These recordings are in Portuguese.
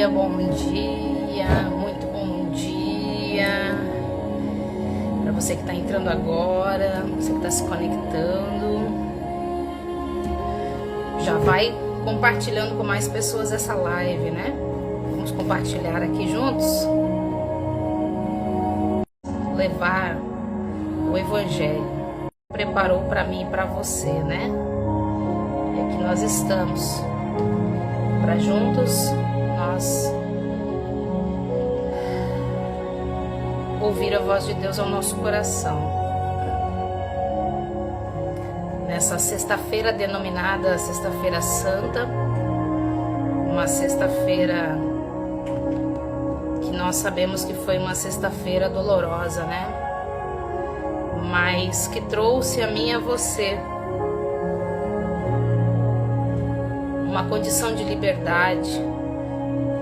muito bom dia para você que está entrando agora, você que está se conectando. Já vai compartilhando com mais pessoas essa live, né? Vamos compartilhar aqui juntos, levar o Evangelho. Preparou para mim e para você, né? E aqui nós estamos para juntos nós ouvir a voz de Deus ao nosso coração. Nessa sexta-feira denominada Sexta-feira Santa, uma sexta-feira que nós sabemos que foi uma sexta-feira dolorosa, né? Mas que trouxe a mim e a você uma condição de liberdade,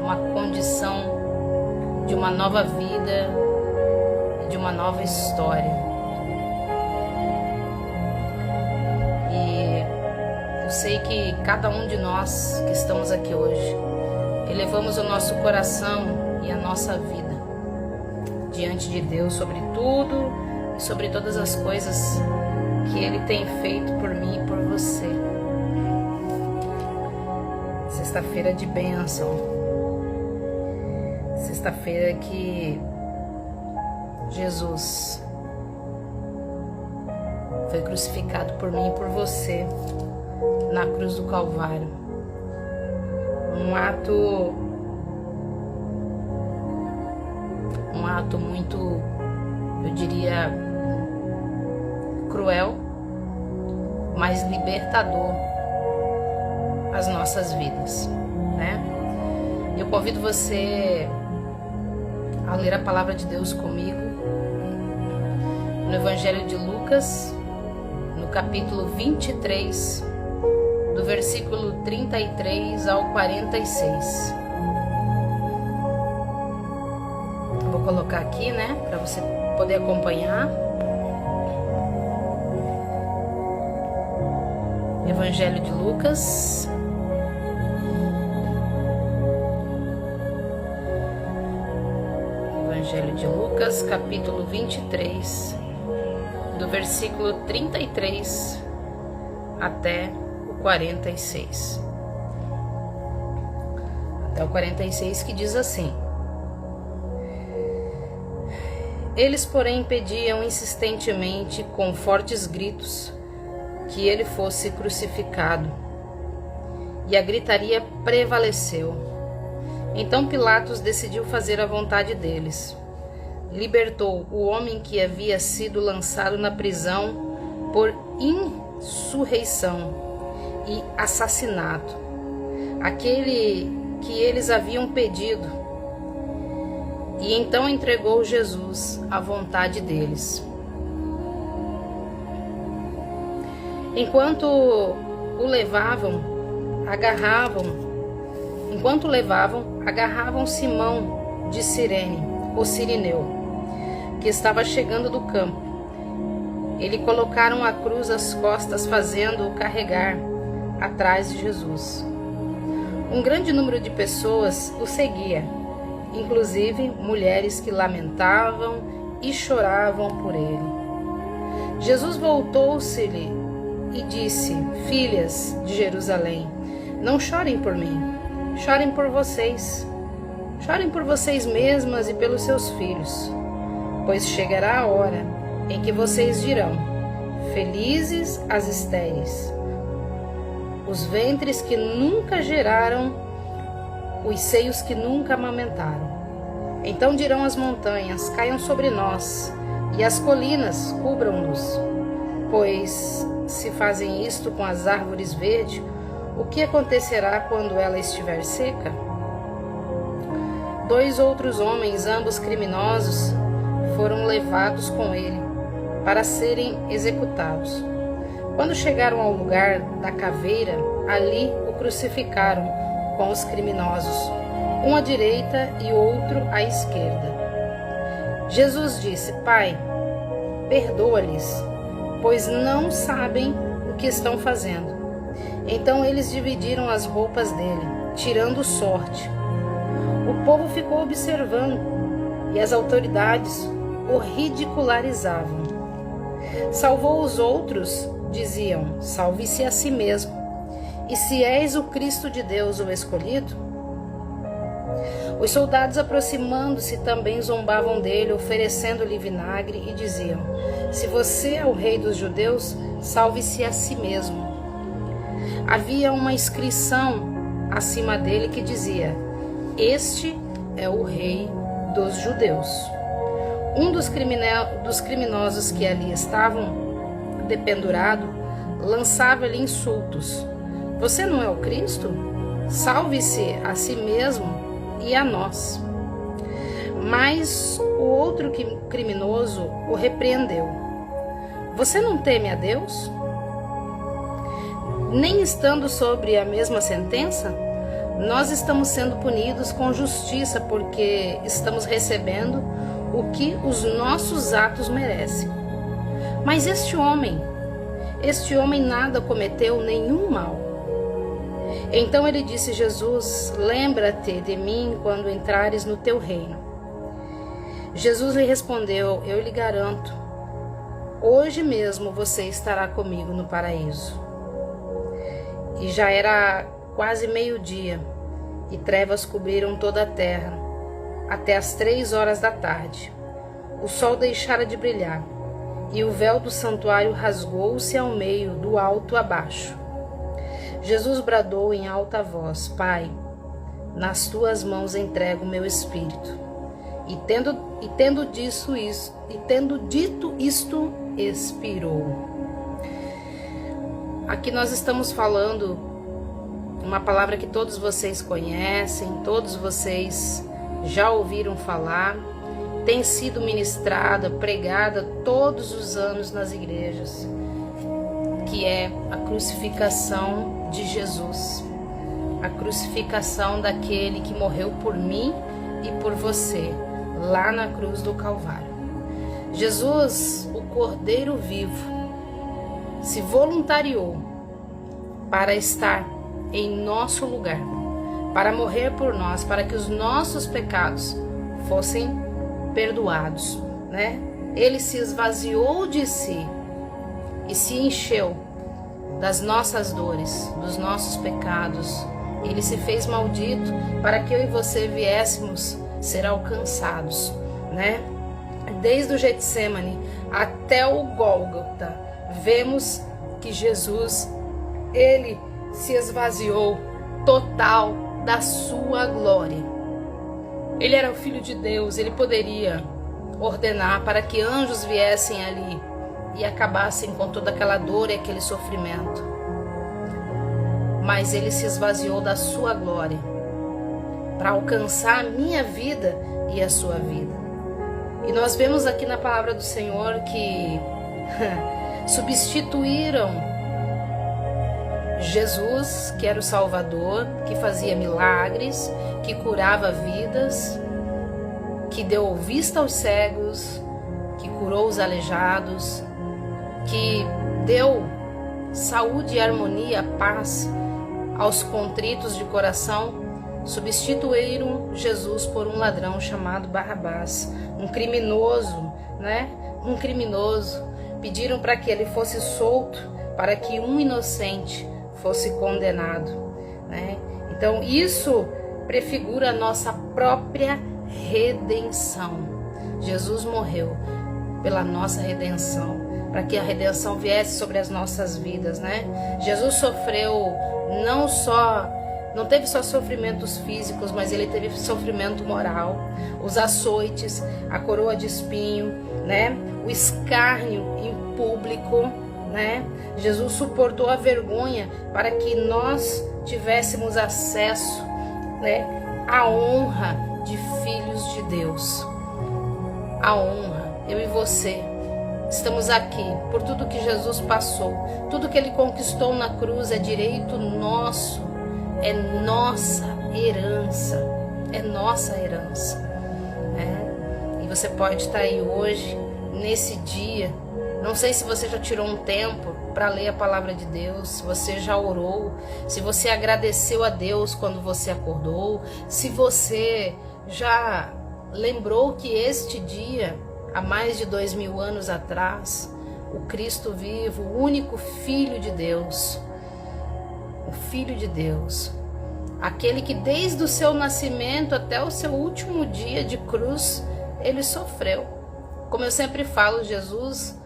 uma condição de uma nova vida, de uma nova história. E eu sei que cada um de nós que estamos aqui hoje, elevamos o nosso coração e a nossa vida diante de Deus sobre tudo e sobre todas as coisas que Ele tem feito por mim e por você. Sexta-feira de bênção, sexta-feira que Jesus foi crucificado por mim e por você na cruz do Calvário. Um ato muito, eu diria, cruel, mas libertador as nossas vidas, né? Eu convido você a ler a palavra de Deus comigo no Evangelho de Lucas, no capítulo 23, do versículo 33 ao 46. Eu vou colocar aqui, né, para você poder acompanhar. Evangelho de Lucas, capítulo 23, do versículo 33 até o 46. Até o 46, que diz assim: Eles, porém, pediam insistentemente, com fortes gritos, que ele fosse crucificado. E a gritaria prevaleceu. Então Pilatos decidiu fazer a vontade deles. Libertou o homem que havia sido lançado na prisão por insurreição e assassinato, aquele que eles haviam pedido, e então entregou Jesus à vontade deles. Enquanto levavam, agarravam Simão de Cirene, o Cirineu, que estava chegando do campo. Ele colocaram a cruz às costas, fazendo-o carregar atrás de Jesus. Um grande número de pessoas o seguia, inclusive mulheres que lamentavam e choravam por ele. Jesus voltou-se-lhe e disse: Filhas de Jerusalém, não chorem por mim, chorem por vocês. Chorem por vocês mesmas e pelos seus filhos, pois chegará a hora em que vocês dirão: felizes as estéreis, os ventres que nunca geraram, os seios que nunca amamentaram. Então dirão as montanhas: caiam sobre nós, e as colinas cubram-nos. Pois se fazem isto com as árvores verdes, o que acontecerá quando ela estiver seca? 2 outros homens, ambos criminosos, foram levados com ele para serem executados. Quando chegaram ao lugar da caveira, ali o crucificaram com os criminosos, um à direita e outro à esquerda. Jesus disse: Pai, perdoa-lhes, pois não sabem o que estão fazendo. Então eles dividiram as roupas dele, tirando sorte. O povo ficou observando e as autoridades o ridicularizavam. Salvou os outros, diziam, salve-se a si mesmo. E se és o Cristo de Deus, o escolhido? Os soldados, aproximando-se, também zombavam dele, oferecendo-lhe vinagre e diziam, se você é o rei dos judeus, salve-se a si mesmo. Havia uma inscrição acima dele que dizia, este é o rei dos judeus. Um dos criminosos que ali estavam dependurado lançava-lhe insultos. Você não é o Cristo? Salve-se a si mesmo e a nós. Mas o outro criminoso o repreendeu. Você não teme a Deus? Nem estando sobre a mesma sentença? Nós estamos sendo punidos com justiça porque estamos recebendo o que os nossos atos merecem. Mas este homem nada cometeu nenhum mal. Então ele disse, Jesus, lembra-te de mim quando entrares no teu reino. Jesus lhe respondeu, eu lhe garanto, hoje mesmo você estará comigo no paraíso. E já era quase meio-dia, e trevas cobriram toda a terra, até as 3 horas da tarde. O sol deixara de brilhar, e o véu do santuário rasgou-se ao meio, do alto a baixo. Jesus bradou em alta voz, Pai, nas tuas mãos entrego o meu espírito. E tendo dito isto, expirou. Aqui nós estamos falando uma palavra que todos vocês conhecem, todos vocês já ouviram falar, tem sido ministrada, pregada todos os anos nas igrejas, que é a crucificação de Jesus, a crucificação daquele que morreu por mim e por você, lá na cruz do Calvário. Jesus, o Cordeiro vivo, se voluntariou para estar em nosso lugar, para morrer por nós, para que os nossos pecados fossem perdoados, né? Ele se esvaziou de si e se encheu das nossas dores, dos nossos pecados. Ele se fez maldito para que eu e você viéssemos ser alcançados, né? Desde o Getsemane até o Gólgota, vemos que Jesus, ele se esvaziou total da sua glória. Ele era o Filho de Deus, ele poderia ordenar para que anjos viessem ali e acabassem com toda aquela dor e aquele sofrimento. Mas ele se esvaziou da sua glória para alcançar a minha vida e a sua vida. E nós vemos aqui na palavra do Senhor que substituíram Jesus, que era o Salvador, que fazia milagres, que curava vidas, que deu vista aos cegos, que curou os aleijados, que deu saúde, harmonia, paz aos contritos de coração. Substituíram Jesus por um ladrão chamado Barrabás, um criminoso, né? Um criminoso. Pediram para que ele fosse solto, para que um inocente fosse condenado, né? Então isso prefigura a nossa própria redenção. Jesus morreu pela nossa redenção, para que a redenção viesse sobre as nossas vidas, né? Jesus sofreu não teve só sofrimentos físicos, mas ele teve sofrimento moral, os açoites, a coroa de espinho, né? O escárnio em público, né? Jesus suportou a vergonha para que nós tivéssemos acesso, né, à honra de filhos de Deus. A honra, eu e você estamos aqui por tudo que Jesus passou, tudo que ele conquistou na cruz é direito nosso, é nossa herança, é nossa herança, né? E você pode estar aí hoje, nesse dia, Não sei se você já tirou um tempo para ler a palavra de Deus, se você já orou, se você agradeceu a Deus quando você acordou, se você já lembrou que este dia, há mais de 2000 anos atrás, o Cristo vivo, o único Filho de Deus, o Filho de Deus, aquele que desde o seu nascimento até o seu último dia de cruz, ele sofreu. Como eu sempre falo, Jesus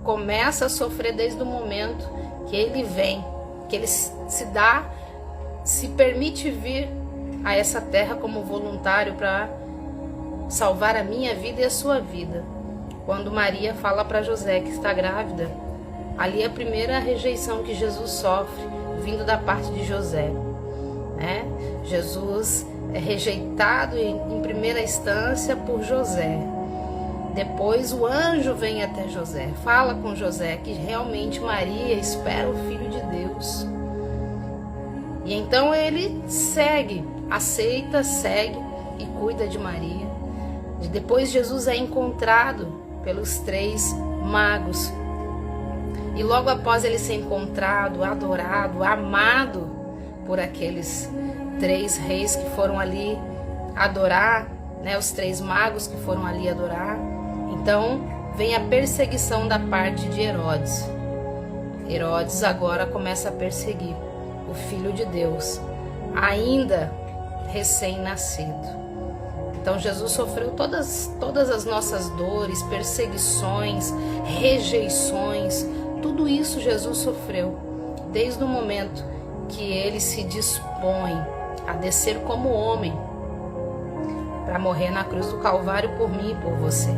começa a sofrer desde o momento que ele vem, que ele se permite vir a essa terra como voluntário para salvar a minha vida e a sua vida. Quando Maria fala para José que está grávida, ali é a primeira rejeição que Jesus sofre, vindo da parte de José, né? Jesus é rejeitado em primeira instância por José. Depois o anjo vem até José, fala com José que realmente Maria espera o Filho de Deus. E então ele aceita, segue e cuida de Maria. E depois Jesus é encontrado pelos 3 magos. E logo após ele ser encontrado, adorado, amado por aqueles 3 reis que foram ali adorar, né, os 3 magos que foram ali adorar, então vem a perseguição da parte de Herodes. Herodes agora começa a perseguir o Filho de Deus, ainda recém-nascido. Então Jesus sofreu todas as nossas dores, perseguições, rejeições, tudo isso Jesus sofreu, desde o momento que ele se dispõe a descer como homem, para morrer na cruz do Calvário por mim e por você.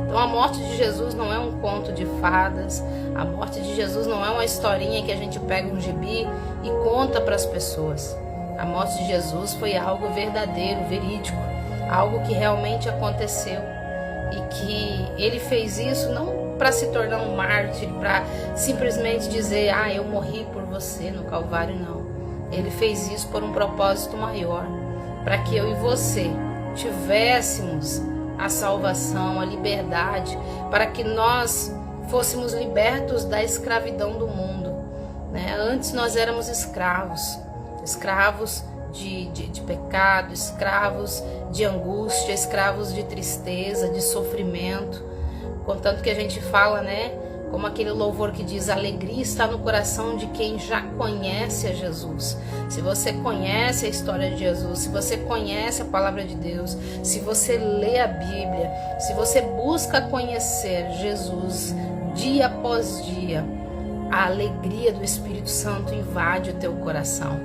Então a morte de Jesus não é um conto de fadas, a morte de Jesus não é uma historinha que a gente pega um gibi e conta para as pessoas. A morte de Jesus foi algo verdadeiro, verídico, algo que realmente aconteceu, e que ele fez isso não para se tornar um mártir, para simplesmente dizer, eu morri por você no Calvário, não. Ele fez isso por um propósito maior, para que eu e você tivéssemos a salvação, a liberdade, para que nós fôssemos libertos da escravidão do mundo, né? Antes nós éramos escravos de pecado, escravos de angústia, escravos de tristeza, de sofrimento. Contanto que a gente fala, né? Como aquele louvor que diz, a alegria está no coração de quem já conhece a Jesus. Se você conhece a história de Jesus, se você conhece a palavra de Deus, se você lê a Bíblia, se você busca conhecer Jesus dia após dia, a alegria do Espírito Santo invade o teu coração.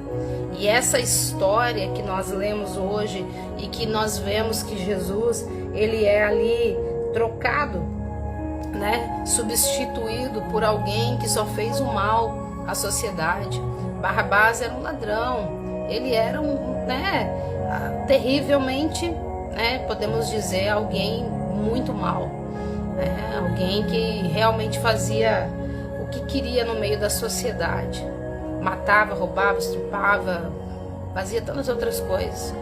E essa história que nós lemos hoje e que nós vemos que Jesus, ele é ali trocado, né, substituído por alguém que só fez o mal à sociedade. Barrabás era um ladrão, ele era terrivelmente, podemos dizer, alguém muito mal, alguém que realmente fazia o que queria no meio da sociedade, matava, roubava, estrupava, fazia tantas outras coisas.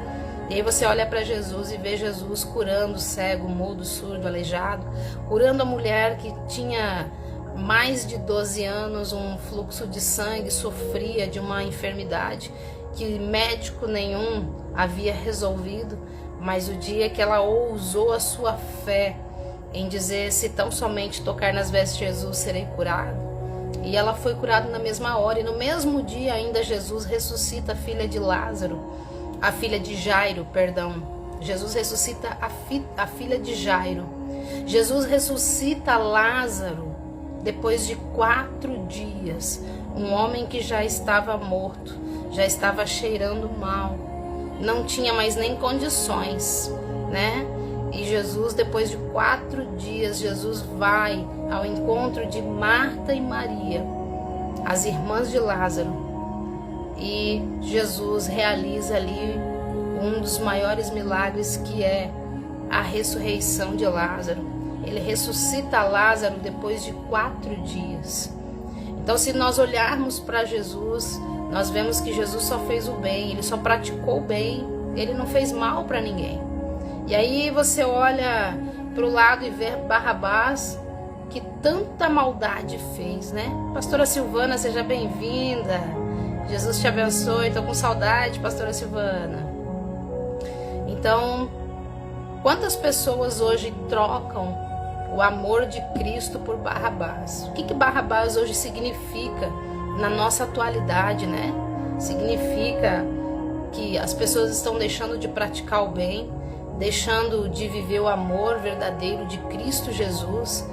E aí você olha para Jesus e vê Jesus curando o cego, mudo, surdo, aleijado, curando a mulher que tinha mais de 12 anos, um fluxo de sangue, sofria de uma enfermidade que médico nenhum havia resolvido, mas o dia que ela ousou a sua fé em dizer, se tão somente tocar nas vestes de Jesus serei curado, e ela foi curada na mesma hora, e no mesmo dia ainda Jesus ressuscita a filha de Lázaro, a filha de Jairo, perdão. Jesus ressuscita a filha de Jairo. Jesus ressuscita Lázaro depois de 4 dias. Um homem que já estava morto, já estava cheirando mal, não tinha mais nem condições, né? E Jesus, depois de 4 dias, Jesus vai ao encontro de Marta e Maria, as irmãs de Lázaro. E Jesus realiza ali um dos maiores milagres, que é a ressurreição de Lázaro. Ele ressuscita Lázaro depois de 4 dias. Então, se nós olharmos para Jesus, nós vemos que Jesus só fez o bem, ele só praticou o bem, ele não fez mal para ninguém. E aí você olha para o lado e vê Barrabás, que tanta maldade fez, né? Pastora Silvana, seja bem-vinda. Jesus te abençoe. Tô com saudade, Pastora Silvana. Então, quantas pessoas hoje trocam o amor de Cristo por Barrabás? O que Barrabás hoje significa na nossa atualidade, né? Significa que as pessoas estão deixando de praticar o bem, deixando de viver o amor verdadeiro de Cristo Jesus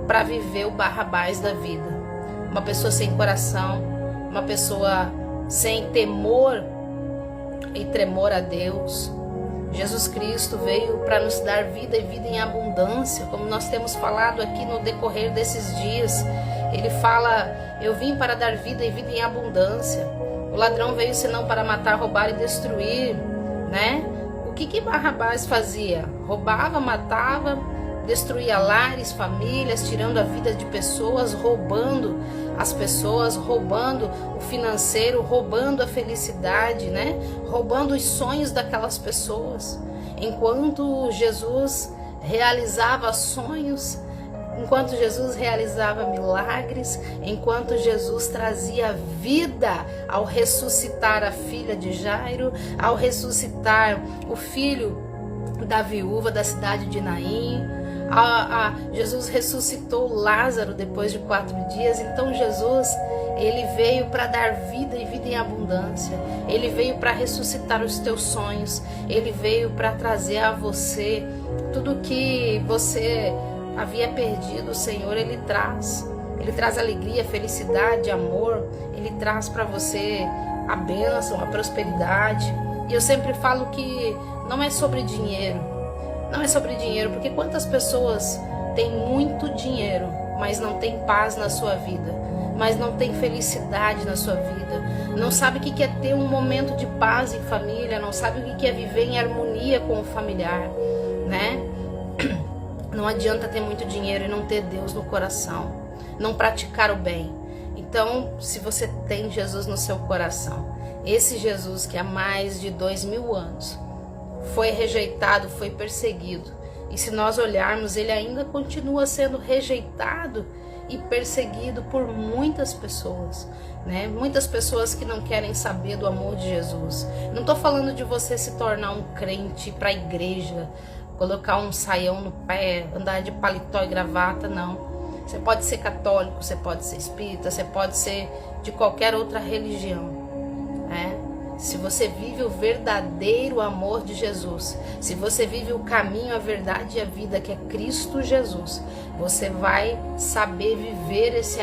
para viver o Barrabás da vida. Uma pessoa sem coração, uma pessoa sem temor e tremor a Deus. Jesus Cristo veio para nos dar vida e vida em abundância, como nós temos falado aqui no decorrer desses dias. Ele fala: eu vim para dar vida e vida em abundância. O ladrão veio senão para matar, roubar e destruir, né? O que Barrabás fazia? Roubava, matava, destruía lares, famílias, tirando a vida de pessoas, roubando as pessoas, roubando o financeiro, roubando a felicidade, né? Roubando os sonhos daquelas pessoas. Enquanto Jesus realizava sonhos, enquanto Jesus realizava milagres, enquanto Jesus trazia vida ao ressuscitar a filha de Jairo, ao ressuscitar o filho da viúva da cidade de Naim, Jesus ressuscitou Lázaro depois de 4 dias. Então Jesus, ele veio para dar vida e vida em abundância. Ele veio para ressuscitar os teus sonhos. Ele veio para trazer a você tudo que você havia perdido. O Senhor, ele traz alegria, felicidade, amor. Ele traz para você a bênção, a prosperidade. E eu sempre falo que não é sobre dinheiro. Não é sobre dinheiro, porque quantas pessoas têm muito dinheiro, mas não tem paz na sua vida, mas não tem felicidade na sua vida, não sabe o que é ter um momento de paz em família, não sabe o que é viver em harmonia com o familiar, né? Não adianta ter muito dinheiro e não ter Deus no coração, não praticar o bem. Então, se você tem Jesus no seu coração, esse Jesus que há mais de 2000 anos foi rejeitado, foi perseguido, e se nós olharmos, ele ainda continua sendo rejeitado e perseguido por muitas pessoas, né? Muitas pessoas que não querem saber do amor de Jesus. Não estou falando de você se tornar um crente para a igreja, colocar um saião no pé, andar de paletó e gravata, não. Você pode ser católico, você pode ser espírita, você pode ser de qualquer outra religião, né? Se você vive o verdadeiro amor de Jesus, se você vive o caminho, a verdade e a vida, que é Cristo Jesus, você vai saber viver esse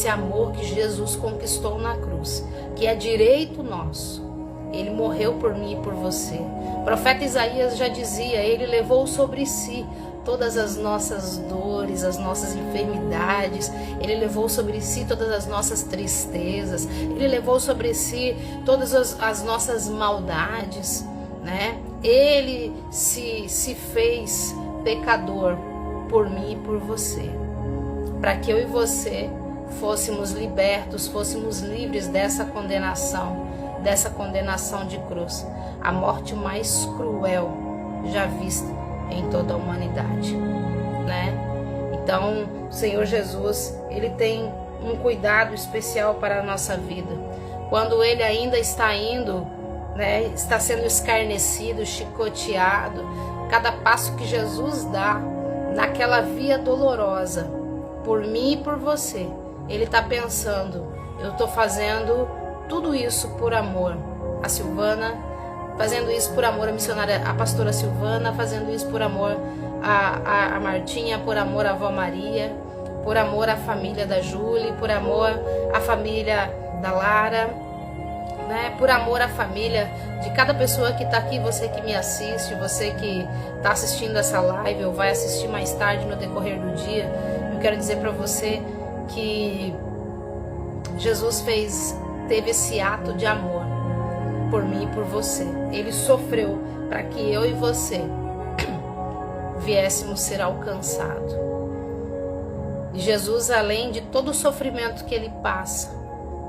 amor que Jesus conquistou na cruz, que é direito nosso. Ele morreu por mim e por você. O profeta Isaías já dizia: ele levou sobre si todas as nossas dores, as nossas enfermidades. Ele levou sobre si todas as nossas tristezas. Ele levou sobre si todas as nossas maldades, né? Ele se fez pecador por mim e por você, para que eu e você fôssemos libertos, fôssemos livres dessa condenação de cruz, a morte mais cruel já vista em toda a humanidade, né? Então, o Senhor Jesus, ele tem um cuidado especial para a nossa vida. Quando ele ainda está indo, né, está sendo escarnecido, chicoteado, cada passo que Jesus dá naquela via dolorosa, por mim e por você, ele está pensando: eu estou fazendo tudo isso por amor a Silvana, fazendo isso por amor a missionária, a pastora Silvana, fazendo isso por amor a Martinha, por amor à avó Maria, por amor à família da Júlia, por amor à família da Lara, né? Por amor à família de cada pessoa que está aqui, você que me assiste, você que está assistindo essa live ou vai assistir mais tarde no decorrer do dia. Eu quero dizer para você que Jesus teve esse ato de amor por mim e por você. Ele sofreu para que eu e você viéssemos ser alcançados. E Jesus, além de todo o sofrimento que ele passa,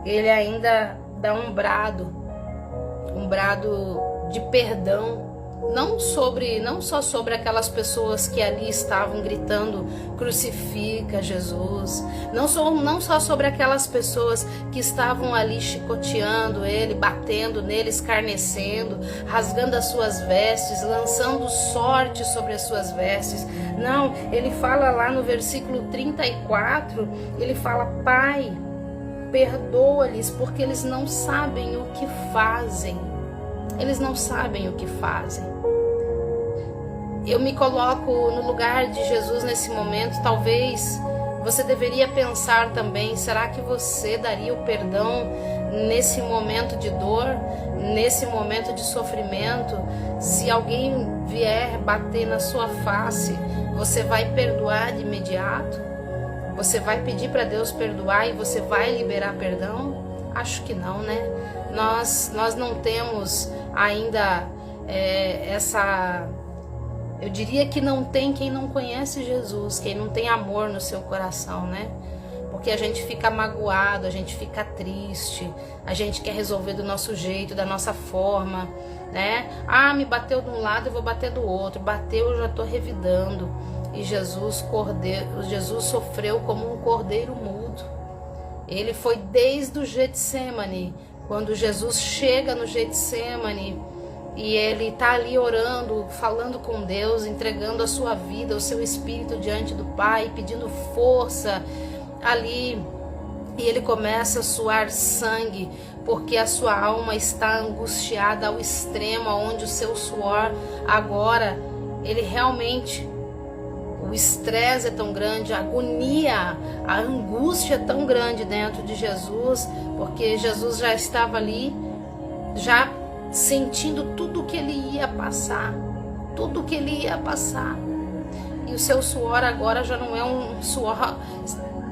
ele ainda dá um brado de perdão não só sobre aquelas pessoas que ali estavam gritando crucifica Jesus, não só sobre aquelas pessoas que estavam ali chicoteando ele, batendo nele, escarnecendo, rasgando as suas vestes, lançando sorte sobre as suas vestes. Não, ele fala lá no versículo 34, ele fala: Pai, perdoa-lhes porque eles não sabem o que fazem. Eles não sabem o que fazem. Eu me coloco no lugar de Jesus nesse momento. Talvez você deveria pensar também: será que você daria o perdão nesse momento de dor, nesse momento de sofrimento? Se alguém vier bater na sua face, você vai perdoar de imediato? Você vai pedir para Deus perdoar e você vai liberar perdão? Acho que não, né? Nós não temos ainda eu diria que não tem quem não conhece Jesus, quem não tem amor no seu coração, né? Porque a gente fica magoado, a gente fica triste, a gente quer resolver do nosso jeito, da nossa forma, né? Ah, me bateu de um lado, eu vou bater do outro. Bateu, eu já estou revidando. E Jesus sofreu como um cordeiro mudo. Ele foi desde o Getsemane. Quando Jesus chega no Getsemane e ele está ali orando, falando com Deus, entregando a sua vida, o seu espírito diante do Pai, pedindo força ali, e ele começa a suar sangue, porque a sua alma está angustiada ao extremo, onde o seu suor agora, ele realmente, o estresse é tão grande, a agonia, a angústia é tão grande dentro de Jesus, porque Jesus já estava ali, já sentindo tudo o que ele ia passar, tudo o que ele ia passar. E o seu suor agora já não é um suor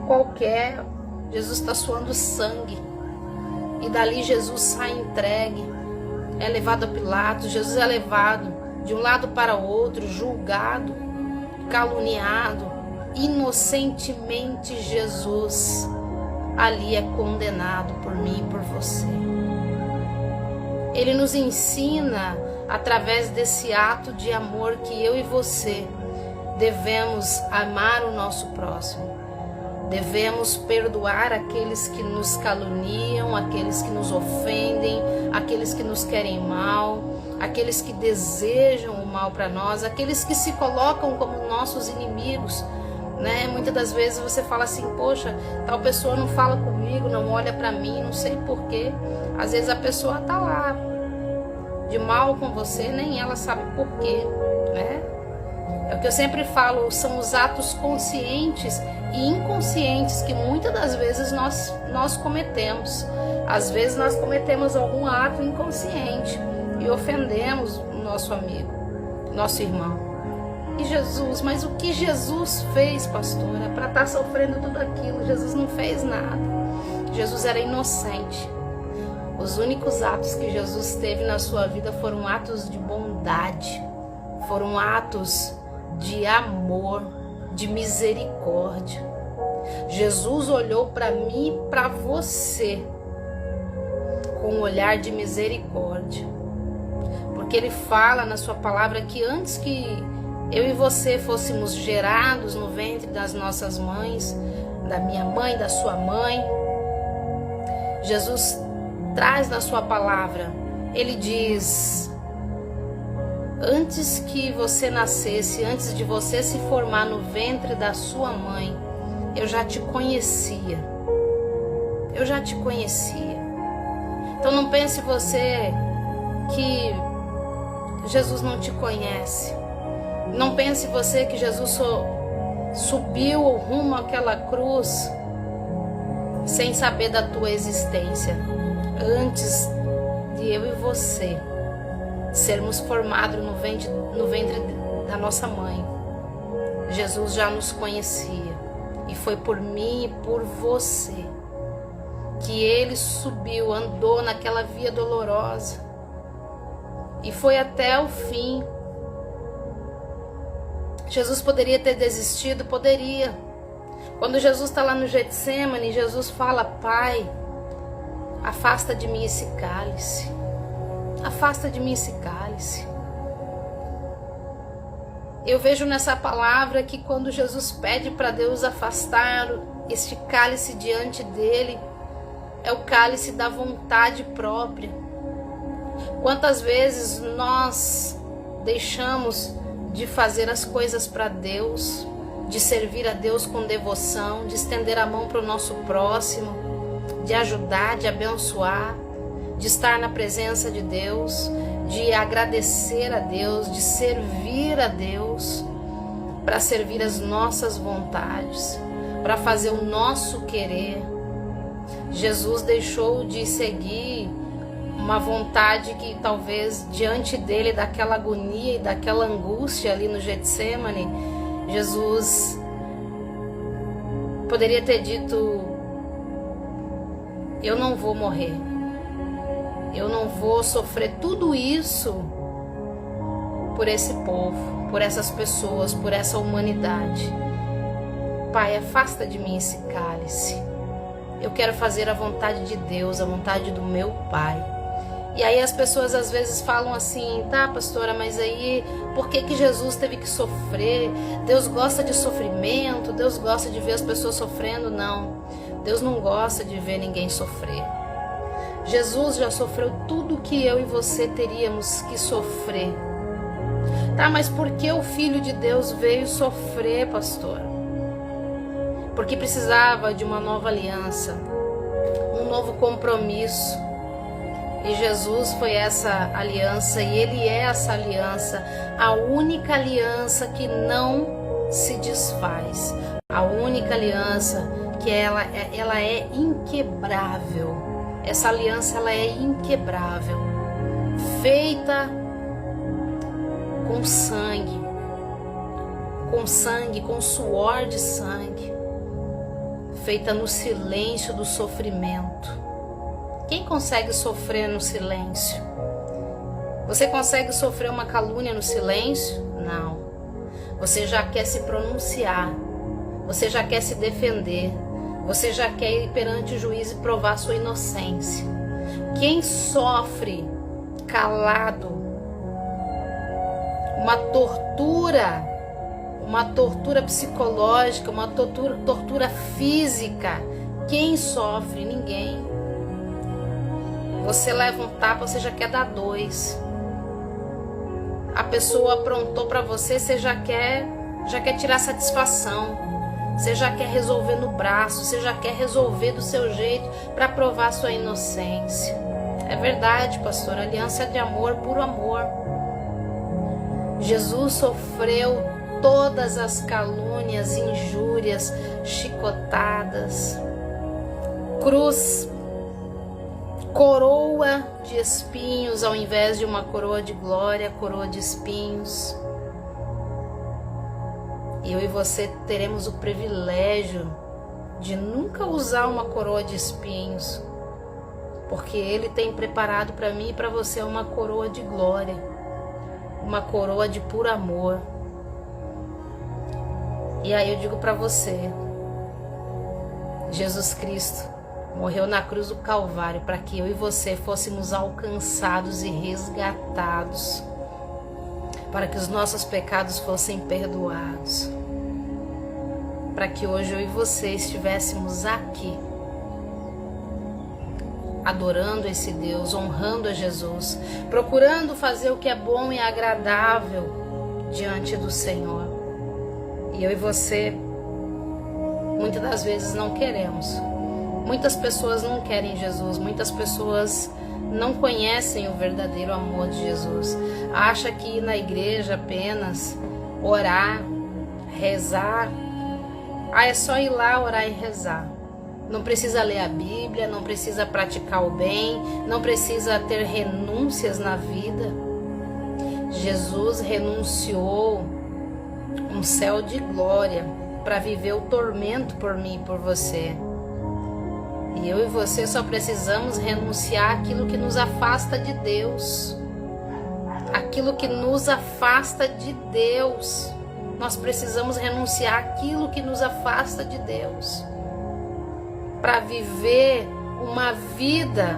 qualquer, Jesus está suando sangue. E dali Jesus sai entregue, é levado a Pilatos, Jesus é levado de um lado para o outro, julgado, caluniado, inocentemente Jesus ali é condenado por mim e por você. Ele nos ensina através desse ato de amor que eu e você devemos amar o nosso próximo. Devemos perdoar aqueles que nos caluniam, aqueles que nos ofendem, aqueles que nos querem mal, aqueles que desejam o mal para nós, aqueles que se colocam como nossos inimigos, né? Muitas das vezes você fala assim: poxa, tal pessoa não fala comigo, não olha para mim, não sei porquê. Às vezes a pessoa tá lá de mal com você, nem ela sabe porquê, né? É o que eu sempre falo, são os atos conscientes e inconscientes que muitas das vezes nós cometemos. Às vezes nós cometemos algum ato inconsciente e ofendemos o nosso amigo, nosso irmão. E Jesus, mas o que Jesus fez, pastora, para estar sofrendo tudo aquilo? Jesus não fez nada. Jesus era inocente. Os únicos atos que Jesus teve na sua vida foram atos de bondade, foram atos de amor, de misericórdia. Jesus olhou para mim e para você com um olhar de misericórdia, porque ele fala na sua palavra que antes que eu e você fôssemos gerados no ventre das nossas mães, da minha mãe, da sua mãe, Jesus traz na sua palavra, ele diz: antes que você nascesse, antes de você se formar no ventre da sua mãe, eu já te conhecia. Eu já te conhecia. Então não pense você que Jesus não te conhece. Não pense você que Jesus subiu rumo àquela cruz sem saber da tua existência. Antes de eu e você sermos formados no ventre da nossa mãe, Jesus já nos conhecia. E foi por mim e por você que ele subiu, andou naquela via dolorosa e foi até o fim. Jesus poderia ter desistido? Poderia. Quando Jesus está lá no Getsemane, Jesus fala: Pai, afasta de mim esse cálice. Afasta de mim esse cálice. Eu vejo nessa palavra que quando Jesus pede para Deus afastar este cálice diante dele, é o cálice da vontade própria. Quantas vezes nós deixamos de fazer as coisas para Deus, de servir a Deus com devoção, de estender a mão para o nosso próximo, de ajudar, de abençoar, de estar na presença de Deus, de agradecer a Deus, de servir a Deus, para servir as nossas vontades, para fazer o nosso querer. Jesus deixou de seguir uma vontade que talvez diante dele, daquela agonia e daquela angústia ali no Getsemane, Jesus poderia ter dito: eu não vou morrer, eu não vou sofrer tudo isso por esse povo, por essas pessoas, por essa humanidade. Pai, afasta de mim esse cálice. Eu quero fazer a vontade de Deus, a vontade do meu Pai. E aí as pessoas às vezes falam assim: tá, pastora, mas aí por que Jesus teve que sofrer? Deus gosta de sofrimento, Deus gosta de ver as pessoas sofrendo. Não, Deus não gosta de ver ninguém sofrer. Jesus já sofreu tudo que eu e você teríamos que sofrer. Tá, mas por que o Filho de Deus veio sofrer, pastora? Porque precisava de uma nova aliança, um novo compromisso. E Jesus foi essa aliança, e Ele é essa aliança, a única aliança que não se desfaz, a única aliança que ela é inquebrável. Essa aliança, ela é inquebrável, feita com sangue, com suor de sangue, feita no silêncio do sofrimento. Quem consegue sofrer no silêncio? Você consegue sofrer uma calúnia no silêncio? Não. Você já quer se pronunciar, você já quer se defender, você já quer ir perante o juiz e provar sua inocência. Quem sofre calado uma tortura psicológica, uma tortura física, quem sofre? Ninguém. Você leva um tapa, você já quer dar 2. A pessoa aprontou para você, você já quer tirar satisfação. Você já quer resolver no braço, você já quer resolver do seu jeito para provar sua inocência. É verdade, pastor, aliança de amor, puro amor. Jesus sofreu todas as calúnias, injúrias, chicotadas, cruz, coroa de espinhos ao invés de uma coroa de glória, coroa de espinhos. Eu e você teremos o privilégio de nunca usar uma coroa de espinhos, porque Ele tem preparado para mim e para você uma coroa de glória, uma coroa de puro amor. E aí eu digo para você, Jesus Cristo morreu na cruz do Calvário para que eu e você fôssemos alcançados e resgatados, para que os nossos pecados fossem perdoados, para que hoje eu e você estivéssemos aqui, adorando esse Deus, honrando a Jesus, procurando fazer o que é bom e agradável diante do Senhor. E eu e você, muitas das vezes não queremos. Muitas pessoas não querem Jesus, muitas pessoas não conhecem o verdadeiro amor de Jesus. Acha que ir na igreja apenas, orar, rezar, é só ir lá orar e rezar. Não precisa ler a Bíblia, não precisa praticar o bem, não precisa ter renúncias na vida. Jesus renunciou um céu de glória para viver o tormento por mim e por você. E eu e você só precisamos renunciar àquilo que nos afasta de Deus. Aquilo que nos afasta de Deus. Nós precisamos renunciar àquilo que nos afasta de Deus, para viver uma vida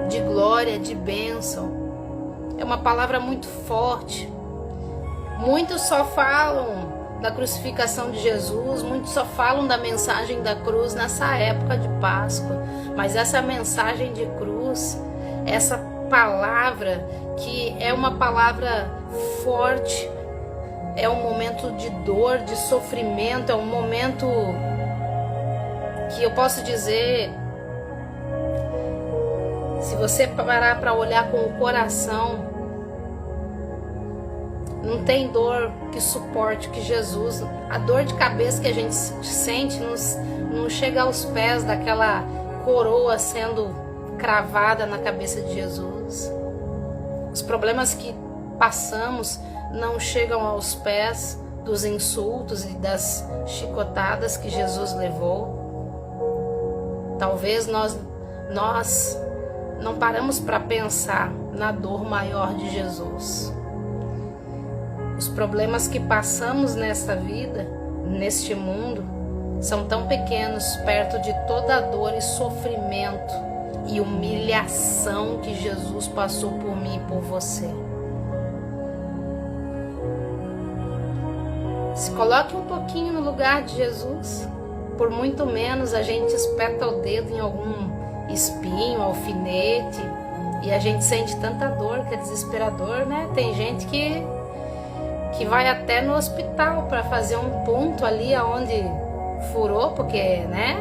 de glória, de bênção. É uma palavra muito forte. Muitos só falam da crucificação de Jesus, muitos só falam da mensagem da cruz nessa época de Páscoa, mas essa mensagem de cruz, essa palavra que é uma palavra forte, é um momento de dor, de sofrimento, é um momento que eu posso dizer, se você parar para olhar com o coração, não tem dor que suporte que Jesus, a dor de cabeça que a gente sente não chega aos pés daquela coroa sendo cravada na cabeça de Jesus. Os problemas que passamos não chegam aos pés dos insultos e das chicotadas que Jesus levou. Talvez nós não paramos para pensar na dor maior de Jesus. Os problemas que passamos nesta vida, neste mundo, são tão pequenos perto de toda a dor e sofrimento e humilhação que Jesus passou por mim e por você. Se coloque um pouquinho no lugar de Jesus. Por muito menos a gente espeta o dedo em algum espinho, alfinete, e a gente sente tanta dor que é desesperador, né? Tem gente que vai até no hospital para fazer um ponto ali aonde furou, porque, né?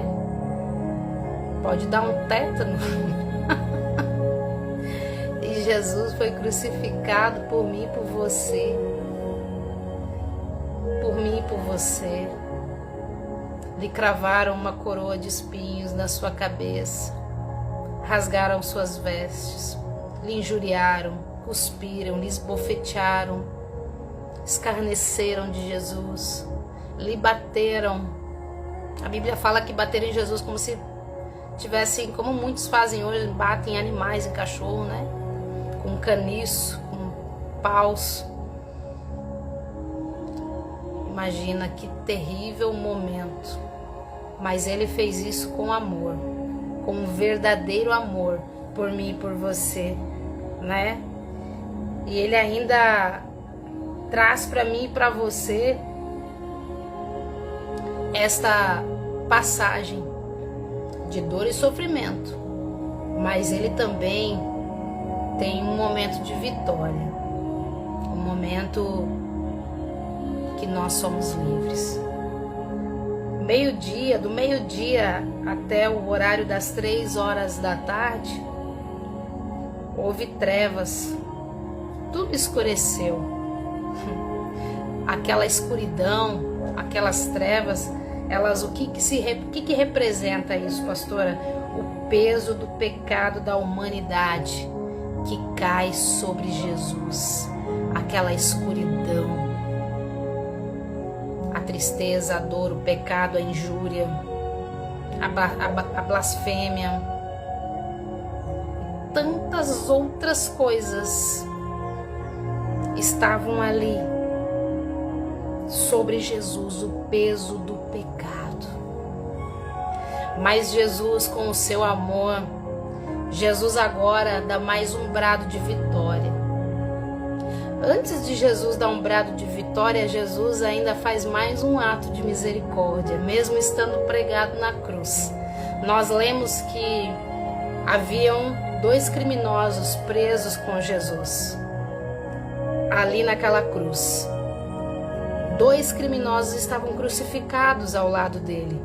Pode dar um tétano. E Jesus foi crucificado por mim e por você. Por mim e por você. Lhe cravaram uma coroa de espinhos na sua cabeça. Rasgaram suas vestes. Lhe injuriaram, cuspiram, lhe esbofetearam. Escarneceram de Jesus, lhe bateram. A Bíblia fala que bateram em Jesus como se tivessem, como muitos fazem hoje, batem em animais, em cachorro, né? Com caniço, com paus. Imagina que terrível momento. Mas ele fez isso com amor, com um verdadeiro amor por mim e por você, né? E ele ainda traz para mim e para você esta passagem de dor e sofrimento, mas ele também tem um momento de vitória, um momento que nós somos livres. Meio-dia, do meio-dia até o horário das 3 horas da tarde, houve trevas, tudo escureceu. Aquela escuridão, aquelas trevas, elas, o que representa isso, pastora? O peso do pecado da humanidade que cai sobre Jesus, aquela escuridão, a tristeza, a dor, o pecado, a injúria, a blasfêmia, tantas outras coisas estavam ali sobre Jesus, o peso do pecado. Mas Jesus, com o seu amor, Jesus agora dá mais um brado de vitória. Antes de Jesus dar um brado de vitória, Jesus ainda faz mais um ato de misericórdia, mesmo estando pregado na cruz. Nós lemos que haviam 2 criminosos presos com Jesus, ali naquela cruz. 2 criminosos estavam crucificados ao lado dele.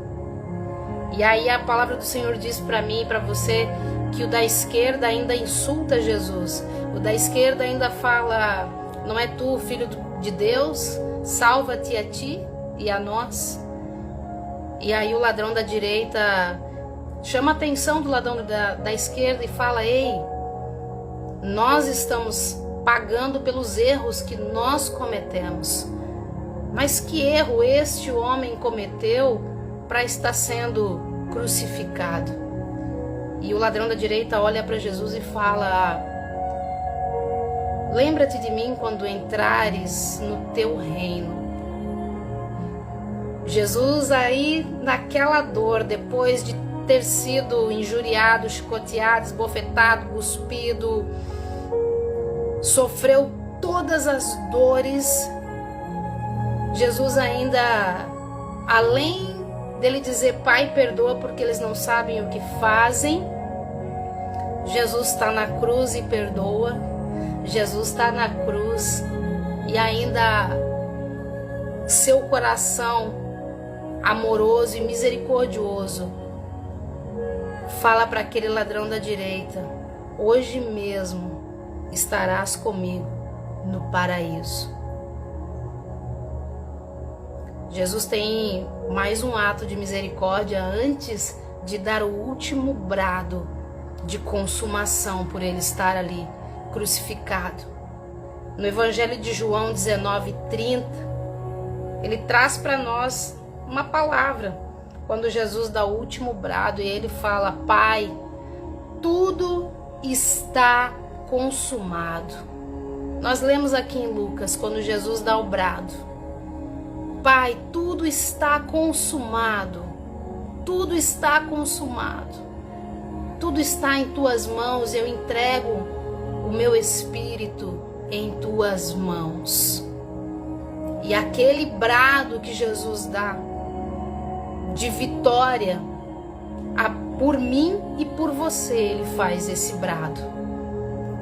E aí a palavra do Senhor diz para mim e para você que o da esquerda ainda insulta Jesus. O da esquerda ainda fala: não é tu, filho de Deus? Salva-te a ti e a nós. E aí o ladrão da direita chama a atenção do ladrão da esquerda e fala: ei, nós estamos pagando pelos erros que nós cometemos. Mas que erro este homem cometeu para estar sendo crucificado? E o ladrão da direita olha para Jesus e fala: lembra-te de mim quando entrares no teu reino. Jesus aí naquela dor, depois de ter sido injuriado, chicoteado, esbofetado, cuspido, sofreu todas as dores Jesus ainda, além dele dizer, Pai, perdoa porque eles não sabem o que fazem, Jesus está na cruz e perdoa. Jesus está na cruz e ainda seu coração amoroso e misericordioso fala para aquele ladrão da direita: hoje mesmo estarás comigo no paraíso. Jesus tem mais um ato de misericórdia antes de dar o último brado de consumação por ele estar ali crucificado. No Evangelho de João 19:30, ele traz para nós uma palavra, quando Jesus dá o último brado e ele fala: Pai, tudo está consumado. Nós lemos aqui em Lucas, quando Jesus dá o brado: Pai, tudo está consumado, tudo está consumado, tudo está em tuas mãos, eu entrego o meu espírito em tuas mãos. E aquele brado que Jesus dá de vitória por mim e por você, ele faz esse brado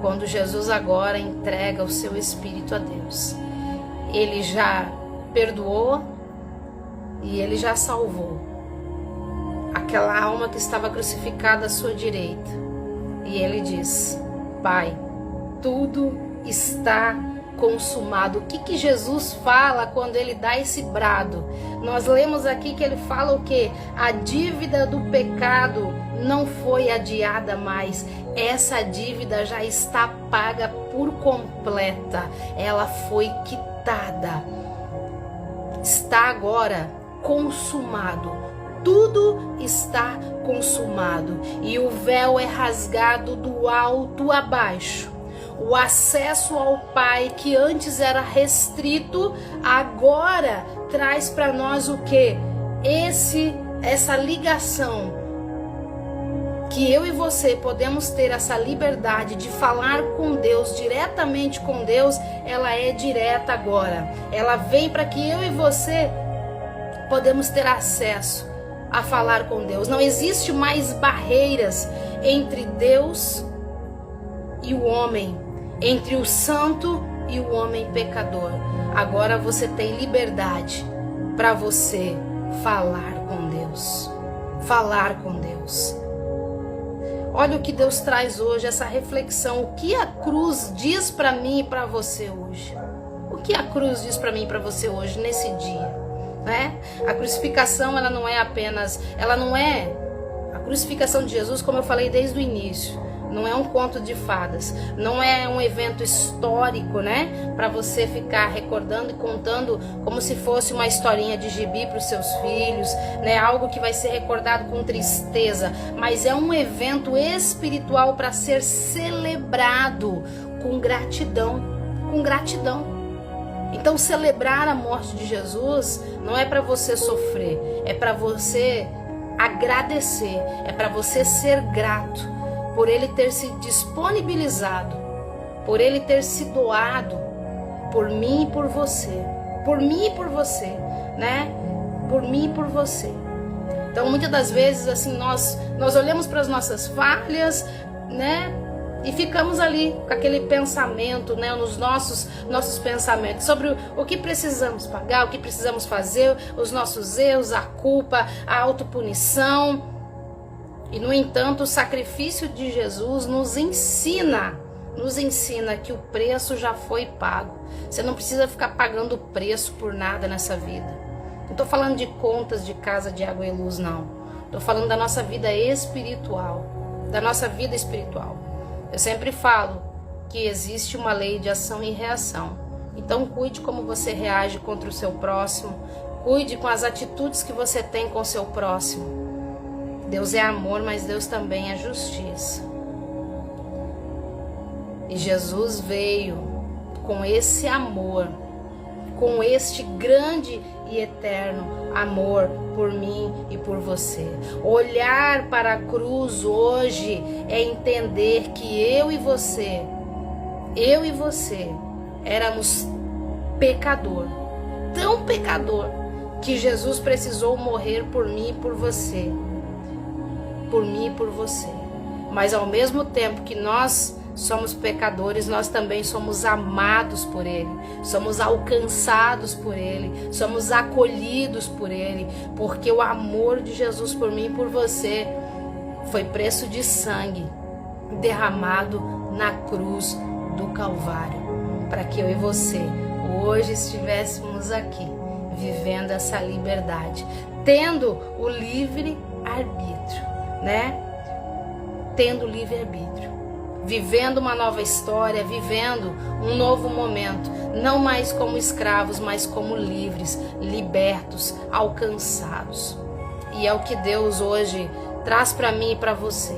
quando Jesus agora entrega o seu espírito a Deus. Ele já perdoou e ele já salvou aquela alma que estava crucificada à sua direita. E ele diz: Pai, tudo está consumado. O que Jesus fala quando ele dá esse brado? Nós lemos aqui que ele fala o quê? A dívida do pecado não foi adiada mais. Essa dívida já está paga por completa. Ela foi quitada. Está agora consumado. Tudo está consumado. E o véu é rasgado do alto a baixo. O acesso ao Pai, que antes era restrito, agora traz para nós o quê? Essa ligação, que eu e você podemos ter essa liberdade de falar com Deus, diretamente com Deus. Ela é direta agora. Ela vem para que eu e você podemos ter acesso a falar com Deus. Não existe mais barreiras entre Deus e o homem, entre o santo e o homem pecador. Agora você tem liberdade para você falar com Deus. Falar com Deus. Olha o que Deus traz hoje, essa reflexão. O que a cruz diz para mim e para você hoje? O que a cruz diz para mim e para você hoje, nesse dia? Né? A crucificação, ela não é a crucificação de Jesus, como eu falei desde o início. Não é um conto de fadas, não é um evento histórico, né? Para você ficar recordando e contando como se fosse uma historinha de gibi para os seus filhos, né? Algo que vai ser recordado com tristeza, mas é um evento espiritual para ser celebrado com gratidão, com gratidão. Então, celebrar a morte de Jesus não é para você sofrer, é para você agradecer, é para você ser grato por ele ter se disponibilizado, por ele ter se doado por mim e por você, né? Por mim e por você. Então, muitas das vezes, assim, nós olhamos para as nossas falhas, né? E ficamos ali com aquele pensamento, né? Nos nossos pensamentos sobre o que precisamos pagar, o que precisamos fazer, os nossos erros, a culpa, a autopunição. E, no entanto, o sacrifício de Jesus nos ensina que o preço já foi pago. Você não precisa ficar pagando preço por nada nessa vida. Não estou falando de contas de casa de água e luz, não. Estou falando da nossa vida espiritual, da nossa vida espiritual. Eu sempre falo que existe uma lei de ação e reação. Então, cuide como você reage contra o seu próximo. Cuide com as atitudes que você tem com o seu próximo. Deus é amor, mas Deus também é justiça. E Jesus veio com esse amor, com este grande e eterno amor por mim e por você. Olhar para a cruz hoje é entender que eu e você éramos pecador, tão pecador que Jesus precisou morrer por mim e por você. Por mim e por você. Mas ao mesmo tempo que nós somos pecadores, nós também somos amados por Ele, somos alcançados por Ele, somos acolhidos por Ele, porque o amor de Jesus por mim e por você foi preço de sangue derramado na cruz do Calvário, para que eu e você hoje estivéssemos aqui, vivendo essa liberdade, tendo o livre arbítrio, né? Tendo livre arbítrio, vivendo uma nova história, vivendo um novo momento, não mais como escravos, mas como livres, libertos, alcançados. E é o que Deus hoje traz para mim e para você.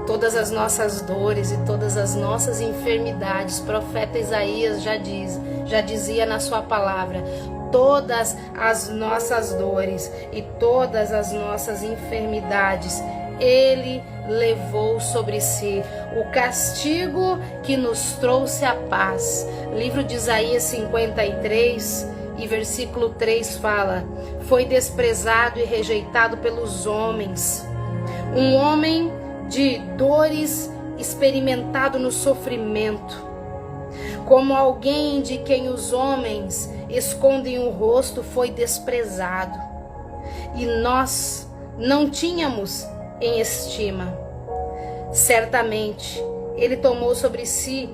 Todas as nossas dores e todas as nossas enfermidades, o profeta Isaías já dizia na sua palavra, todas as nossas dores e todas as nossas enfermidades, Ele levou sobre si o castigo que nos trouxe a paz. Livro de Isaías 53 e versículo 3 fala: foi desprezado e rejeitado pelos homens, um homem de dores, experimentado no sofrimento, como alguém de quem os homens escondem o rosto, foi desprezado, e nós não tínhamos em estima. Certamente Ele tomou sobre si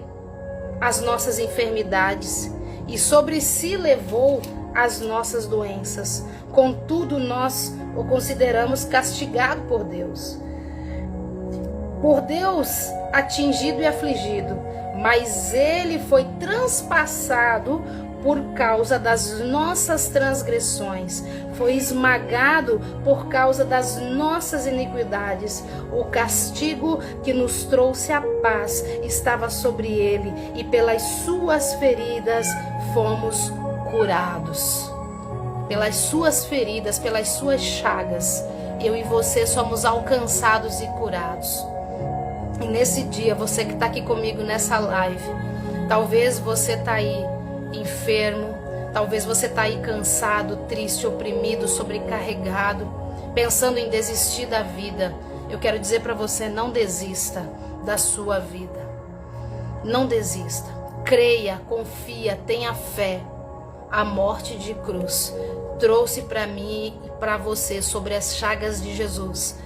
as nossas enfermidades e sobre si levou as nossas doenças. Contudo, nós o consideramos castigado por Deus atingido e afligido, mas Ele foi transpassado por causa das nossas transgressões, foi esmagado por causa das nossas iniquidades. O castigo que nos trouxe a paz estava sobre Ele, e pelas suas feridas fomos curados. Pelas suas feridas, pelas suas chagas, eu e você somos alcançados e curados. E nesse dia, você que está aqui comigo nessa live, talvez você está aí enfermo, talvez você está aí cansado, triste, oprimido, sobrecarregado, pensando em desistir da vida. Eu quero dizer para você, não desista da sua vida. Não desista. Creia, confia, tenha fé. A morte de cruz trouxe para mim e para você, sobre as chagas de Jesus,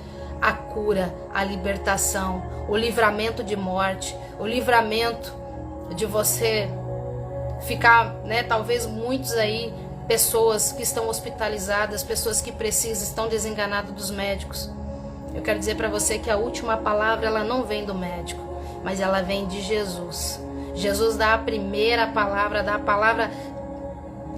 a cura, a libertação, o livramento de morte, o livramento de você ficar, né, talvez muitos aí, pessoas que estão hospitalizadas, pessoas que precisam, estão desenganadas dos médicos. Eu quero dizer para você que a última palavra, ela não vem do médico, mas ela vem de Jesus. Jesus dá a primeira palavra, dá a palavra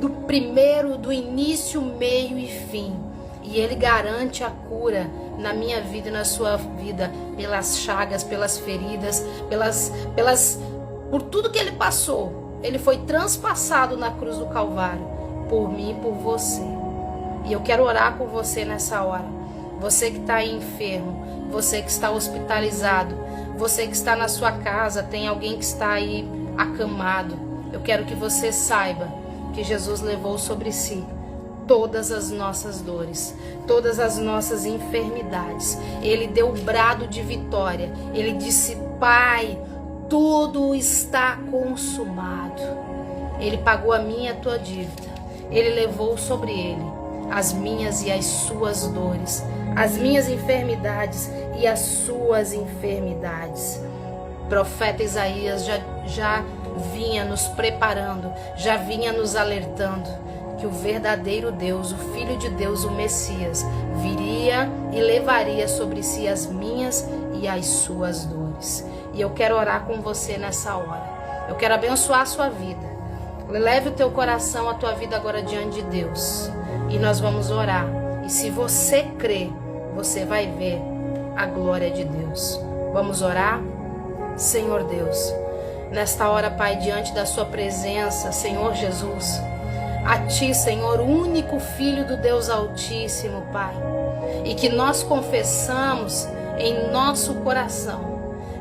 do primeiro, do início, meio e fim. E Ele garante a cura na minha vida e na sua vida, pelas chagas, pelas feridas, por tudo que Ele passou. Ele foi transpassado na cruz do Calvário, por mim e por você. E eu quero orar com você nessa hora. Você que está aí enfermo, você que está hospitalizado, você que está na sua casa, tem alguém que está aí acamado. Eu quero que você saiba que Jesus levou sobre si todas as nossas dores, todas as nossas enfermidades. Ele deu o brado de vitória. Ele disse: Pai, tudo está consumado. Ele pagou a minha e a tua dívida. Ele levou sobre Ele as minhas e as suas dores, as minhas enfermidades e as suas enfermidades. O profeta Isaías já vinha nos preparando, já vinha nos alertando que o verdadeiro Deus, o Filho de Deus, o Messias, viria e levaria sobre si as minhas e as suas dores. E eu quero orar com você nessa hora. Eu quero abençoar a sua vida. Leve o teu coração, a tua vida agora diante de Deus. E nós vamos orar. E se você crer, você vai ver a glória de Deus. Vamos orar? Senhor Deus, nesta hora, Pai, diante da sua presença, Senhor Jesus, a Ti, Senhor, o único Filho do Deus Altíssimo, Pai, e que nós confessamos em nosso coração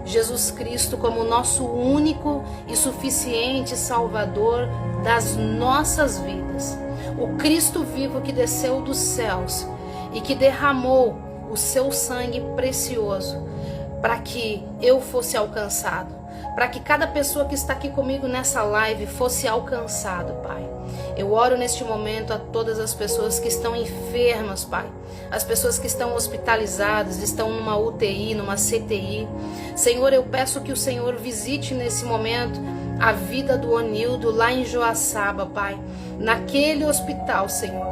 Jesus Cristo como nosso único e suficiente Salvador das nossas vidas. O Cristo vivo que desceu dos céus e que derramou o seu sangue precioso para que eu fosse alcançado, para que cada pessoa que está aqui comigo nessa live fosse alcançado, Pai. Eu oro neste momento a todas as pessoas que estão enfermas, Pai. As pessoas que estão hospitalizadas, estão numa UTI, numa CTI. Senhor, eu peço que o Senhor visite nesse momento a vida do Onildo lá em Joaçaba, Pai. Naquele hospital, Senhor.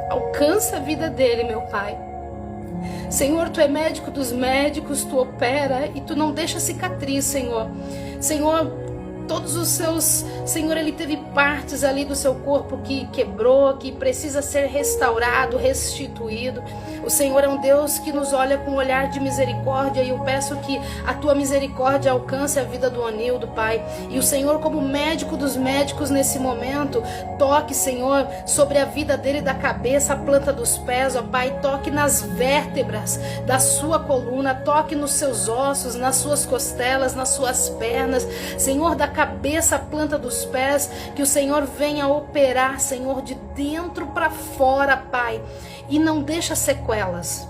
Alcança a vida dele, meu Pai. Senhor, Tu é médico dos médicos, Tu opera e Tu não deixa cicatriz, Senhor. Senhor, todos os seus... Senhor, ele teve partes ali do seu corpo que quebrou, que precisa ser restaurado, restituído. O Senhor é um Deus que nos olha com um olhar de misericórdia e eu peço que a Tua misericórdia alcance a vida do Onildo, Pai. E o Senhor, como médico dos médicos nesse momento, toque, Senhor, sobre a vida dele, da cabeça à planta dos pés, ó Pai. Toque nas vértebras da sua coluna, toque nos seus ossos, nas suas costelas, nas suas pernas. Senhor, da cabeça à planta dos pés, que o Senhor venha operar, Senhor, de dentro para fora, Pai, e não deixa sequelas.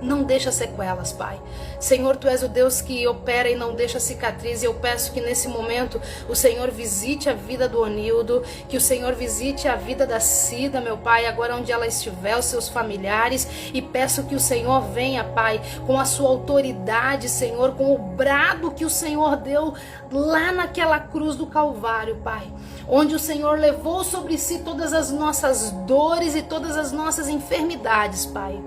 Não deixa sequelas, Pai. Senhor, Tu és o Deus que opera e não deixa cicatriz. E eu peço que nesse momento o Senhor visite a vida do Onildo, que o Senhor visite a vida da Cida, meu Pai, agora onde ela estiver, os seus familiares. E peço que o Senhor venha, Pai, com a sua autoridade, Senhor, com o brado que o Senhor deu lá naquela cruz do Calvário, Pai, onde o Senhor levou sobre si todas as nossas dores e todas as nossas enfermidades, Pai.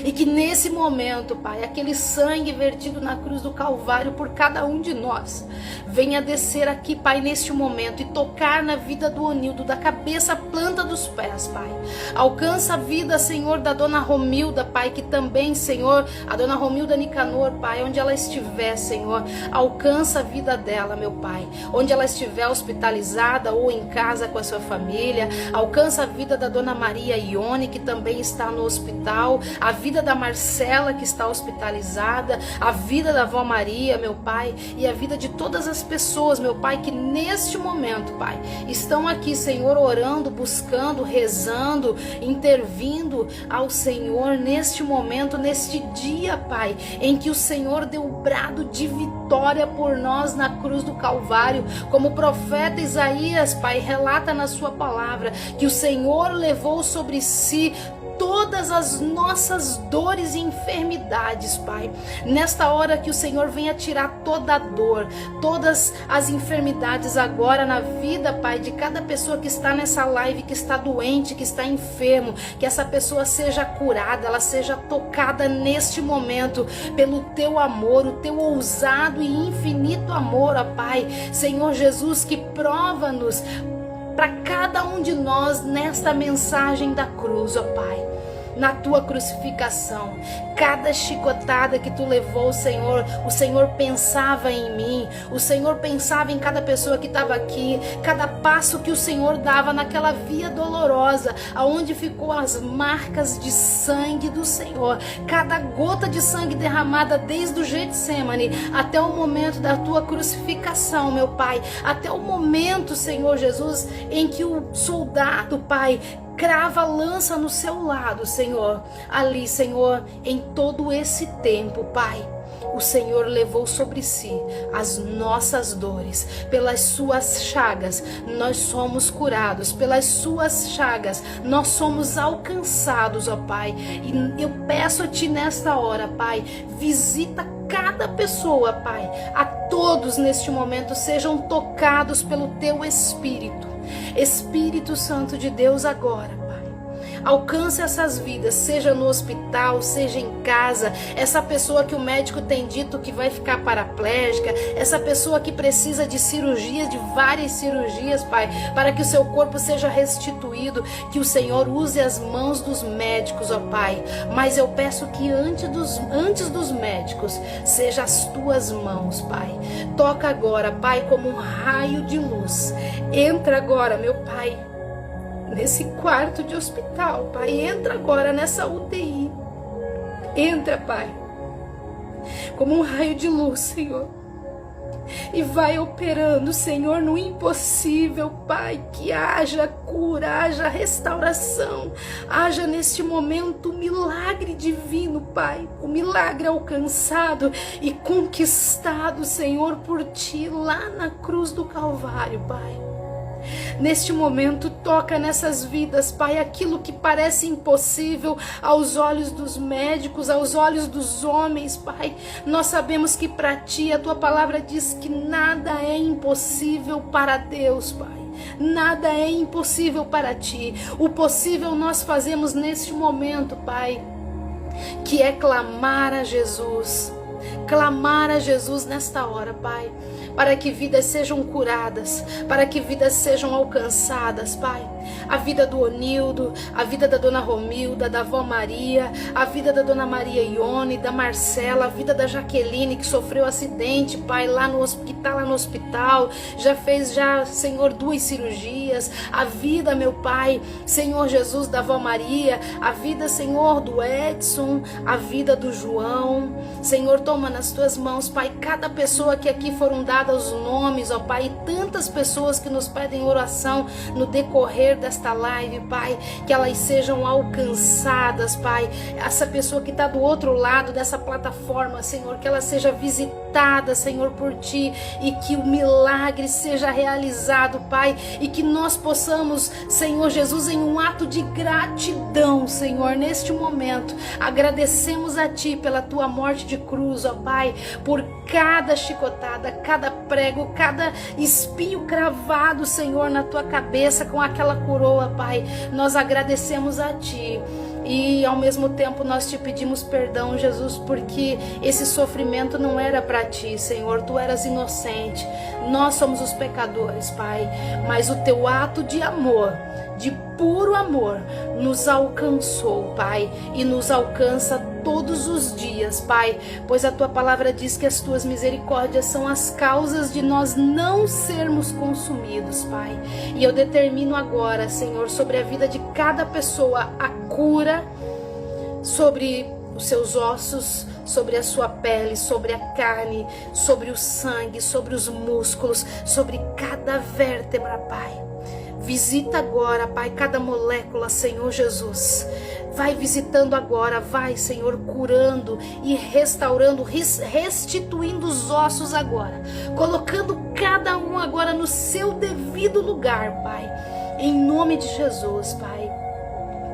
E que nesse momento, Pai, aquele sangue vertido na cruz do Calvário por cada um de nós venha descer aqui, Pai, neste momento e tocar na vida do Onildo, da cabeça à planta dos pés, Pai. Alcança a vida, Senhor, da dona Romilda, Pai, que também, Senhor, a dona Romilda Nicanor, Pai, onde ela estiver, Senhor, alcança a vida dela, meu Pai, onde ela estiver hospitalizada ou em casa com a sua família. Alcança a vida da dona Maria Ione, que também está no hospital, a vida da Marcela, que está hospitalizada, a vida da avó Maria, meu Pai, e a vida de todas as pessoas, meu Pai, que neste momento, Pai, estão aqui, Senhor, orando, buscando, rezando, intervindo ao Senhor neste momento, neste dia, Pai, em que o Senhor deu o brado de vitória por nós na cruz do Calvário, como o profeta Isaías, Pai, relata na sua palavra, que o Senhor levou sobre si todas as nossas dores e enfermidades, Pai. Nesta hora que o Senhor venha tirar toda a dor, todas as enfermidades agora na vida, Pai, de cada pessoa que está nessa live, que está doente, que está enfermo, que essa pessoa seja curada, ela seja tocada neste momento pelo Teu amor, o Teu ousado e infinito amor, ó Pai. Senhor Jesus, que prova-nos para cada um de nós nesta mensagem da cruz, ó Pai, na Tua crucificação, cada chicotada que Tu levou, Senhor, o Senhor pensava em mim, o Senhor pensava em cada pessoa que estava aqui, cada passo que o Senhor dava naquela via dolorosa, aonde ficou as marcas de sangue do Senhor, cada gota de sangue derramada desde o Getsemane até o momento da Tua crucificação, meu Pai, até o momento, Senhor Jesus, em que o soldado, Pai, crava a lança no seu lado, Senhor. Ali, Senhor, em todo esse tempo, Pai, o Senhor levou sobre si as nossas dores. Pelas suas chagas nós somos curados. Pelas suas chagas nós somos alcançados, ó Pai. E eu peço a Ti nesta hora, Pai, visita cada pessoa, Pai. A todos neste momento sejam tocados pelo Teu Espírito. Espírito Santo de Deus, agora, Pai, alcance essas vidas, seja no hospital, seja em casa, essa pessoa que o médico tem dito que vai ficar paraplégica, essa pessoa que precisa de cirurgias, de várias cirurgias, Pai, para que o seu corpo seja restituído, que o Senhor use as mãos dos médicos, ó Pai, mas eu peço que antes dos médicos, seja as Tuas mãos, Pai. Toca agora, Pai, como um raio de luz. Entra agora, meu Pai, nesse quarto de hospital, Pai. Entra agora nessa UTI. Entra, Pai. como um raio de luz, Senhor. E vai operando, Senhor, no impossível, Pai, que haja cura, haja restauração, haja neste momento o milagre divino, Pai, o milagre alcançado e conquistado, Senhor, por Ti lá na cruz do Calvário, Pai. Neste momento, toca nessas vidas, Pai, aquilo que parece impossível aos olhos dos médicos, aos olhos dos homens, Pai. Nós sabemos que para Ti, a Tua palavra diz que nada é impossível para Deus, Pai. Nada é impossível para Ti. O possível nós fazemos neste momento, Pai, que é clamar a Jesus. Clamar a Jesus nesta hora, Pai, para que vidas sejam curadas, para que vidas sejam alcançadas, Pai. A vida do Onildo, a vida da Dona Romilda, da Vó Maria, a vida da Dona Maria Ione, da Marcela, a vida da Jaqueline, que sofreu acidente, Pai, que está lá no hospital, já fez, Senhor, 2 cirurgias. A vida, meu Pai, Senhor Jesus, da Vó Maria, a vida, Senhor, do Edson, a vida do João. Senhor, toma nas Tuas mãos, Pai, cada pessoa que aqui foram dadas os nomes, ó Pai, e tantas pessoas que nos pedem oração no decorrer desta live, Pai, que elas sejam alcançadas, Pai. Essa pessoa que está do outro lado dessa plataforma, Senhor, que ela seja visitada, Senhor, por Ti, e que o milagre seja realizado, Pai, e que nós possamos, Senhor Jesus, em um ato de gratidão, Senhor, neste momento, agradecemos a Ti pela Tua morte de cruz, ó Pai, por cada chicotada, cada prego, cada espinho cravado, Senhor, na Tua cabeça com aquela coroa, Pai. Nós agradecemos a Ti. E ao mesmo tempo nós Te pedimos perdão, Jesus, porque esse sofrimento não era para Ti, Senhor. Tu eras inocente. Nós somos os pecadores, Pai. Mas o Teu ato de amor, de puro amor, nos alcançou, Pai, e nos alcança todos os dias, Pai, pois a Tua palavra diz que as Tuas misericórdias são as causas de nós não sermos consumidos, Pai. E eu determino agora, Senhor, sobre a vida de cada pessoa a cura, sobre os seus ossos, sobre a sua pele, sobre a carne, sobre o sangue, sobre os músculos, sobre cada vértebra, Pai. Visita agora, Pai, cada molécula, Senhor Jesus. Vai visitando agora, vai, Senhor, curando e restaurando, restituindo os ossos agora. Colocando cada um agora no seu devido lugar, Pai. Em nome de Jesus, Pai.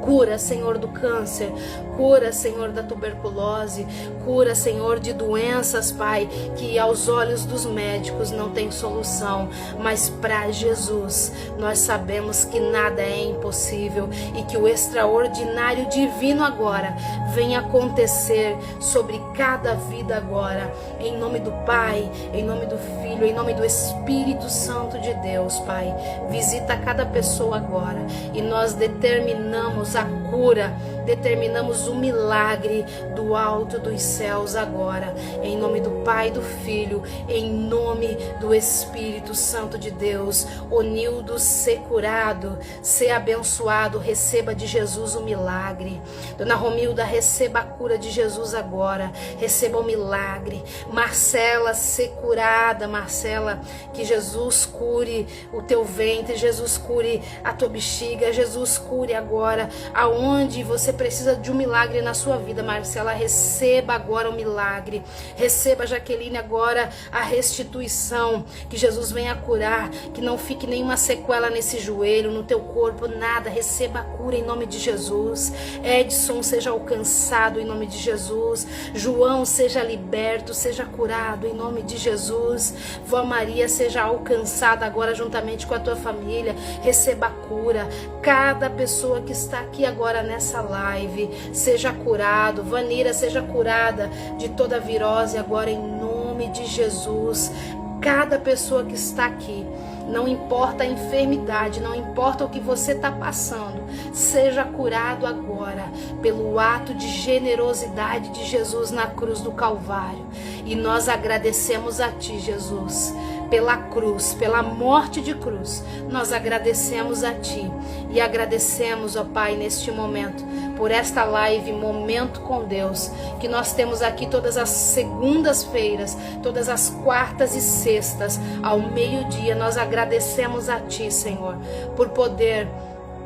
Cura, Senhor, do câncer, cura, Senhor, da tuberculose, cura, Senhor, de doenças, Pai, que aos olhos dos médicos não tem solução, mas para Jesus nós sabemos que nada é impossível e que o extraordinário divino agora vem acontecer sobre cada vida agora, em nome do Pai, em nome do Filho, em nome do Espírito Santo de Deus, Pai. Visita cada pessoa agora e nós determinamos a cura, determinamos o milagre do alto dos céus agora, em nome do Pai e do Filho, em nome do Espírito Santo de Deus. Onildo, ser curado, ser abençoado, receba de Jesus o milagre. Dona Romilda, receba a cura de Jesus agora, receba o milagre. Marcela, ser curada, Marcela, que Jesus cure o teu ventre, Jesus cure a tua bexiga, Jesus cure agora aonde você precisa de um milagre na sua vida, Marcela, receba agora o milagre. Receba, Jaqueline, agora a restituição, que Jesus venha curar, que não fique nenhuma sequela nesse joelho, no teu corpo, nada. Receba a cura em nome de Jesus. Edson, seja alcançado em nome de Jesus. João, seja liberto, seja curado em nome de Jesus. Vó Maria, seja alcançada agora juntamente com a tua família. Receba a cura. Cada pessoa que está aqui agora nessa live, seja curado. Vanira, seja curada de toda virose agora em nome de Jesus. Cada pessoa que está aqui, não importa a enfermidade, não importa o que você está passando, seja curado agora pelo ato de generosidade de Jesus na cruz do Calvário. E nós agradecemos a Ti, Jesus, pela cruz, pela morte de cruz. Nós agradecemos a Ti e agradecemos, ó Pai, neste momento, por esta live Momento com Deus, que nós temos aqui todas as segundas-feiras, todas as quartas e sextas, ao meio-dia. Nós agradecemos a Ti, Senhor, por poder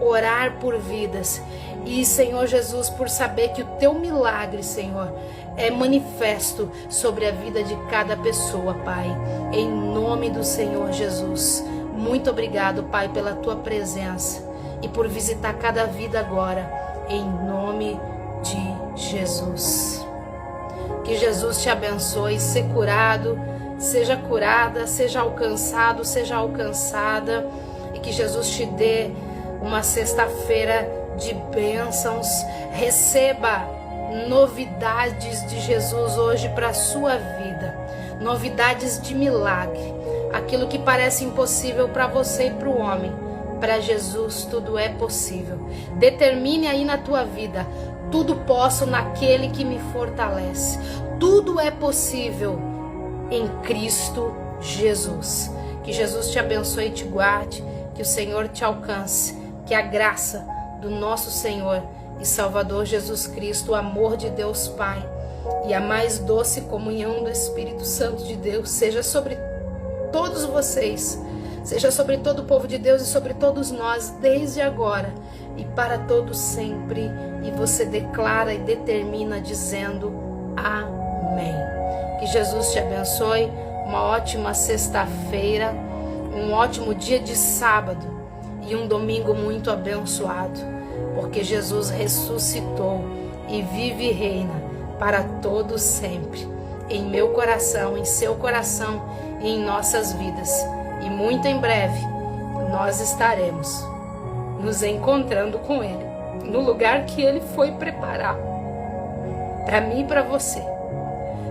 orar por vidas e, Senhor Jesus, por saber que o Teu milagre, Senhor, é manifesto sobre a vida de cada pessoa, Pai, em nome do Senhor Jesus. Muito obrigado, Pai, pela Tua presença e por visitar cada vida agora, em nome de Jesus. Que Jesus te abençoe, ser curado, seja curada, seja alcançado, seja alcançada, e que Jesus te dê uma sexta-feira de bênçãos. Receba novidades de Jesus hoje para a sua vida, novidades de milagre. Aquilo que parece impossível para você e para o homem, para Jesus tudo é possível. Determine aí na tua vida: tudo posso naquele que me fortalece. Tudo é possível em Cristo Jesus. Que Jesus te abençoe e te guarde, que o Senhor te alcance, que a graça do nosso Senhor e Salvador Jesus Cristo, o amor de Deus Pai e a mais doce comunhão do Espírito Santo de Deus seja sobre todos vocês, seja sobre todo o povo de Deus e sobre todos nós, desde agora e para todos sempre. E você declara e determina dizendo amém. Que Jesus te abençoe, uma ótima sexta-feira, um ótimo dia de sábado e um domingo muito abençoado, porque Jesus ressuscitou e vive e reina para todos sempre, em meu coração, em seu coração e em nossas vidas. E muito em breve nós estaremos nos encontrando com Ele, no lugar que Ele foi preparar para mim e para você.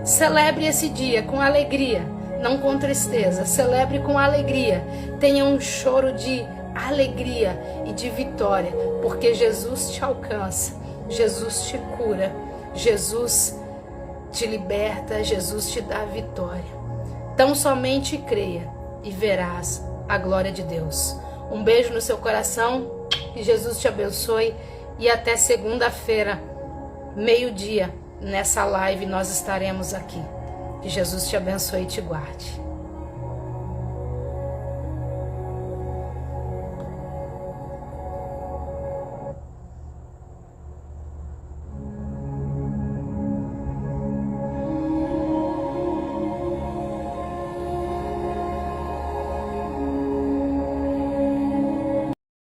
Celebre esse dia com alegria, não com tristeza. Celebre com alegria, tenha um choro de alegria e de vitória, porque Jesus te alcança, Jesus te cura, Jesus te liberta, Jesus te dá vitória. Tão somente creia e verás a glória de Deus. Um beijo no seu coração, que Jesus te abençoe e até segunda-feira, meio-dia, nessa live nós estaremos aqui. Que Jesus te abençoe e te guarde.